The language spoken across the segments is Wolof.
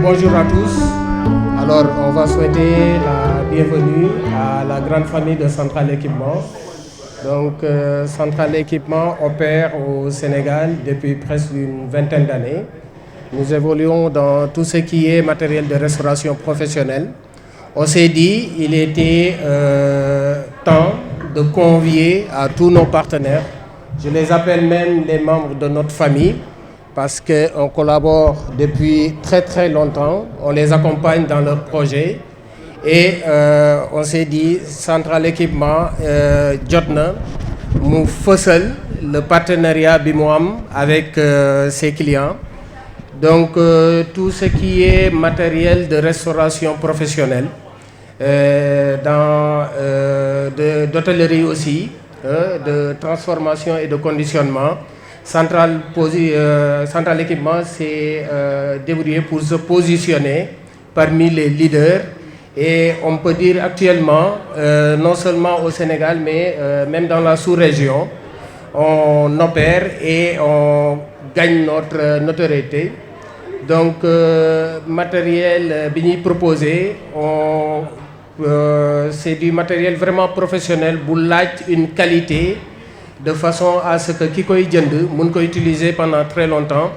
Bonjour à tous. Alors, on va souhaiter la bienvenue à la grande famille de Central Équipement. Donc, Central Équipement opère au Sénégal depuis presque une vingtaine d'années. Nous évoluons dans tout ce qui est matériel de restauration professionnelle. On s'est dit il était temps de convier à tous nos partenaires. Je les appelle même les membres de notre famille parce qu'on collabore depuis très très longtemps. On les accompagne dans leurs projets et on s'est dit Central Équipement jot na mu fësal le partenariat bi mu am avec ses clients. Donc tout ce qui est matériel de restauration professionnelle, d'hôtellerie aussi, de transformation et de conditionnement. Central Équipement s'est débrouillé pour se positionner parmi les leaders et on peut dire actuellement, non seulement au Sénégal mais même dans la sous-région, on opère et on gagne notre notoriété. Donc matériel bi ñuy proposé c'est du matériel vraiment professionnel bu laaj une qualité de façon à ce que ki koy jënd mun ko utiliser pendant très longtemps.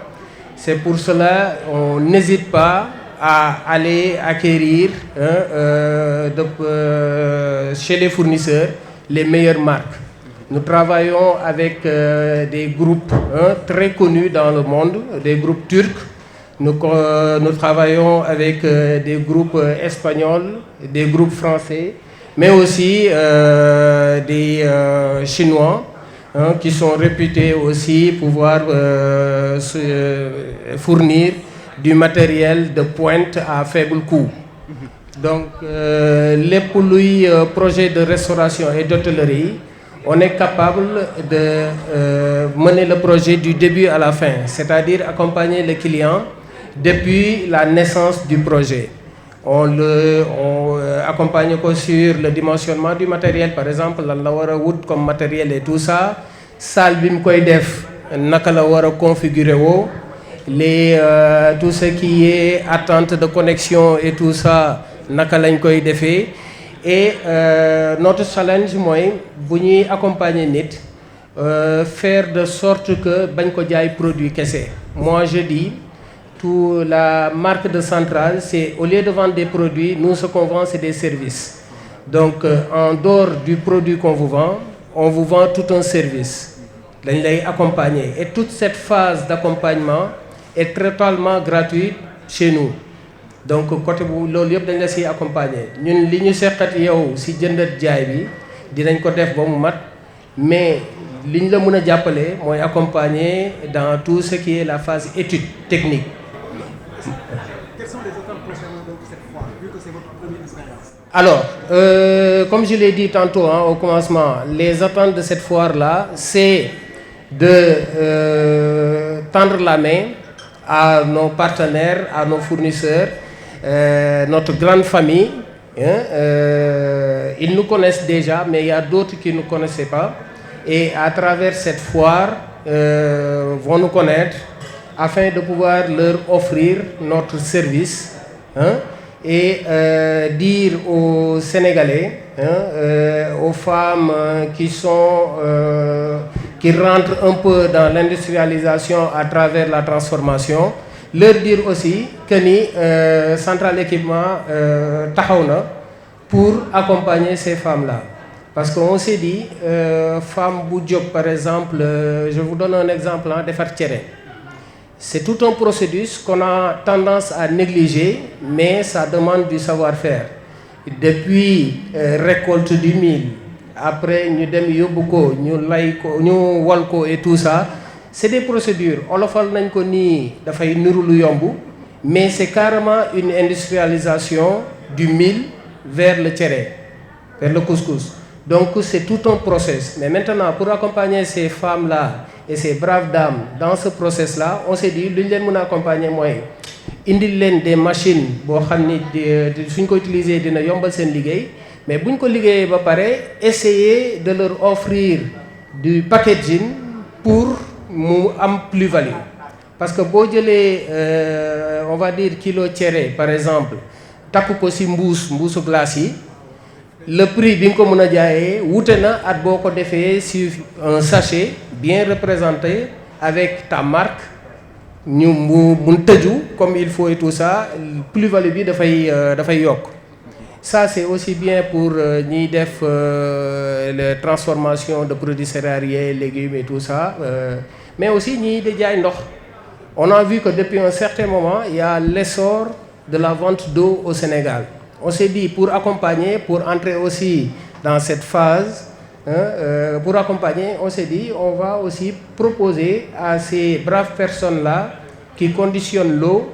C'est pour cela on n'hésite pas à aller acquérir chez les fournisseurs les meilleures marques. Nous travaillons avec des groupes très connus dans le monde, des groupes turcs. Nous travaillons avec des groupes espagnols, des groupes français, mais aussi des Chinois qui sont réputés aussi pouvoir fournir du matériel de pointe à faible coût. Donc, lépp luy projet de restauration et d'hôtellerie, on est capable de mener le projet du début à la fin, c'est-à-dire accompagner le client depuis la naissance du projet. On accompagne ko sur le dimensionnement du matériel, par exemple lan la war a wut comme matériel et tout ça, salle bi mu koy def naka la war a configurer woo, tout ce qui est attente de connexion et tout ça naka lañ koy defee. Et notre challenge mooy bu ñuy accompagner nit faire de sorte que bañ ko jaay produit kese. Moi je dis tout la marque de Central, c'est au lieu de vendre des produits, nous ce qu'on vend c'est des services. Donc en dehors du produit qu'on vous vend, on vous vend tout un service. Dañ lay accompagner et toute cette phase d'accompagnement est totalement gratuite chez nous. Donc côté bu loolu yëpp dañ la siy accompagner ñun li ñu seqat yow si jëndat jaay bi dinañ ko def ba mu mat, mais li ñu la mën a jàppale mooy accompagner dans tout ce qui est la phase étude technique. Quelles sont les attentes concernant donc cette foire, vu que c'est votre première expérience? Alors, comme je l'ai dit tantôt au commencement, les attentes de cette foire-là, c'est de tendre la main à nos partenaires, à nos fournisseurs, notre grande famille. Ils nous connaissent déjà, mais il y a d'autres qui ne nous connaissaient pas. Et à travers cette foire, vont nous connaître afin de pouvoir leur offrir notre service et dire aux Sénégalais, aux femmes qui rentrent un peu dans l'industrialisation à travers la transformation, leur dire aussi que ni Central Équipement taxaw na pour accompagner ces femmes-là. Parce qu'on s'est dit, femme bu jóg par exemple, je vous donne un exemple, defar cere. C'est tout un processus qu'on a tendance à négliger, mais ça demande du savoir-faire. Depuis récolte du mil, après ñu dem yóbbu ko ñu lay ko ñu wal ko et tout ça, c'est des procédures. Olofal nañ ko nii dafay niru lu yomb, mais c'est carrément une industrialisation du mil vers le cere, vers le couscous. Donc c'est tout un process. Mais maintenant, pour accompagner ces femmes-là et ces braves dames dans ce process-là, on s'est dit lu ñu leen mën a accompagner mooy indil leen des machines boo xam ni suñ ko utiliser dina yombal seen liggéey, mais buñ ko liggéeyee ba pare essayer de leur offrir du packaging pour mu am plus-value. parce que boo jëlee on va dire kilo cere par exemple takk ko ci mbuusu glace yi le prix bi nga ko mën a jaayee wute na at boo ko defee ci un sachet bien représenté avec ta marque ñu mun tëju comme il faut et tout ça plus-value bi dafay yokk. Ça c'est aussi bien pour ñiy def la transformation de produits céréaliers, légumes et tout ça mais aussi ñiy di jaay ndox. On a vu que depuis un certain moment il y a l'essor de la vente d'eau au Sénégal. On s'est dit pour accompagner, pour entrer aussi dans cette phase, pour accompagner, on s'est dit on va aussi proposer à ces braves personnes-là qui conditionnent l'eau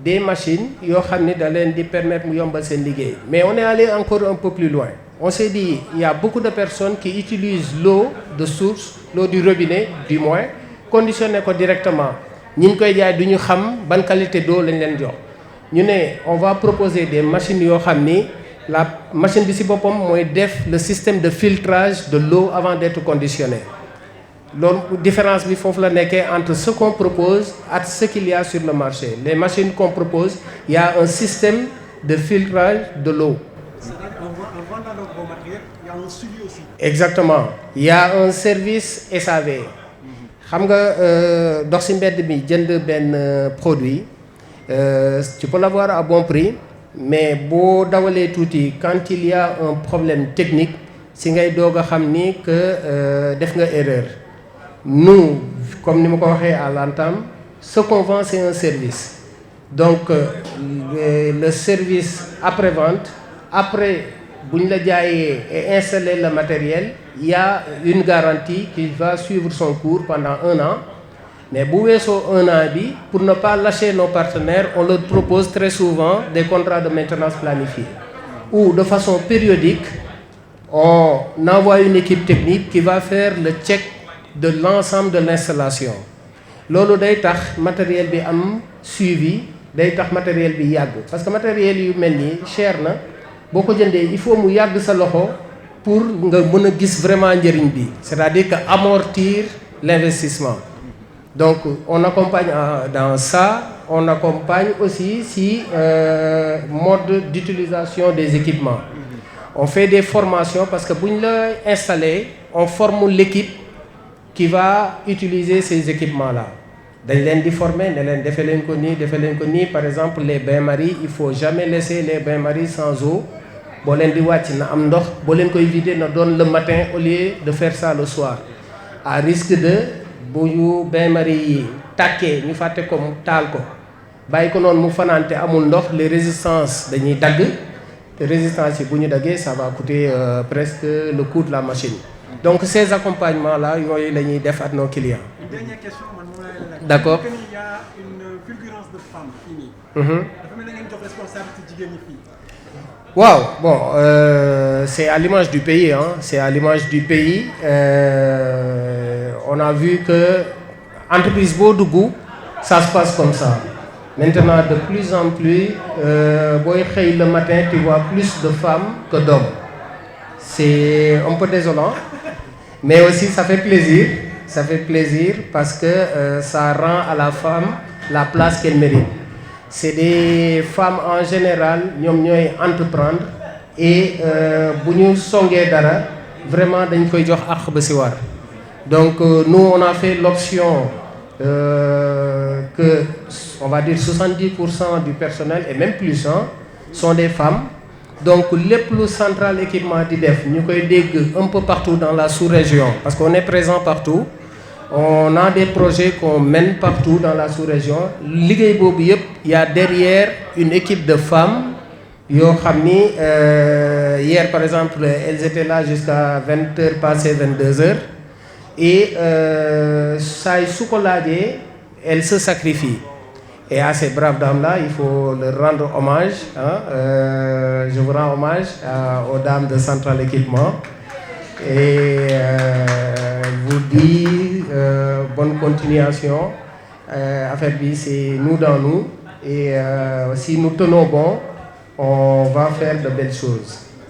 des machines yoo xam ne da leen di permettre mu yombal seen liggéey. Mais on est allé encore un peu plus loin. On s'est dit il y a beaucoup de personnes qui utilisent l'eau de source, l'eau du robinet du moins, conditionner ko directement. ñi ñu koy jaay du ñu xam ban qualité d'eau lañ leen jox. ñu ne on va proposer des machines yoo xam ni la machine bi ci boppam mooy def le système de filtrage de l'eau avant d'être conditionnée. loolu différence bi foofu la nekkee entre ce qu'on propose ak ce qu'il y a sur le marché. Les machines qu'on propose, il y a un système de filtrage de l'eau. C'est-à-dire en vendant vos matériels, il y a un suivi aussi. Exactement. Il y a un service SAV. xam nga dox ci mbedd mi jënd benn produit tu peux l'avoir à bon prix mais boo dawalee tuuti quand il y a un problème technique ci ngay doog a xam ni que def nga erreur. Nous, comme ni ma ko waxee à l'entame, ce qu'on vend c'est un service. Donc le service après-vente, après bu ñu la jaayee et installer le matériel, il y a une garantie qui va suivre son cours pendant 1 an. Mais bu weesoo 1 an bi, pour ne pas lâcher nos partenaires, on leur propose très souvent des contrats de maintenance planifiés. Ou de façon périodique, on envoie une équipe technique qui va faire le check de l'ensemble de l'installation. Loolu day tax matériel bi am suivi, day tax matériel bi yàgg. Parce que matériel yu mel nii cher na. boo ko jëndee il faut mu yàgg sa loxo pour nga mën a gis vraiment njëriñ bi, c'est-à-dire que amortir l'investissement. Donc on accompagne dans ça, on accompagne aussi si mode d'utilisation des équipements. On fait des formations parce que bu ñu la installer, on forme l'équipe qui va utiliser ces équipements-là. dañ leen di former ne leen defee leen ko nii par exemple les bains-maries, il faut jamais laisser les bains-maries sans eau. boo leen di wàcc na am ndox, boo leen koy vider na doon le matin au lieu de faire ça le soir. À risque de bu ñu bains-maries yi tàkkee ñu fàtte ko mu taal ko bàyyi ko noonu mu fanaante amul ndox, les résistances dañuy dagg te résistance yi bu ñu daggee ça va coûter presque le coût de la machine. Donc ces accompagnements-là yooyu la ñuy def ak nos clients. Une dernière question. D'accord. Il y a une fulgurance de femmes fii nii. dafa mel ne ngeen jox responsabilité jigéen ñi fii. Waaw bon c'est à l'image du pays c'est à l'image du pays. On a vu que entreprise boo dugg ça se passe comme ça. Maintenant de plus en plus booy xëy le matin tu vois plus de femmes que d'hommes. C'est un peu désolant mais aussi ça fait plaisir. Ça fait plaisir parce que ça rend à la femme la place qu'elle mérite. C'est des femmes en général ñoom ñooy entreprendre et bu ñu songee dara vraiment dañ koy jox àq ba ci war. Donc nous on a fait l'option que on va dire 70% du personnel et même plus sont des femmes. Donc lépp lu central équipement di def ñu koy dégg un peu partout dans la sous-région parce qu'on est présent partout. On a des projets qu'on mène partout dans la sous-région. liggéey boobu yëpp il y a derrière une équipe de femmes yoo xam ni hier par exemple elles étaient là jusqu'à 20h passé 22h et saa yu su ko laajee elles se sacrifient. Et à ces braves dames-là, il faut leur rendre hommage. Je vous rends hommage aux dames de Central Équipement. Et vous dis bonne continuation. Affaire bi, c'est nous dans nous. Et si nous tenons bon, on va faire de belles choses.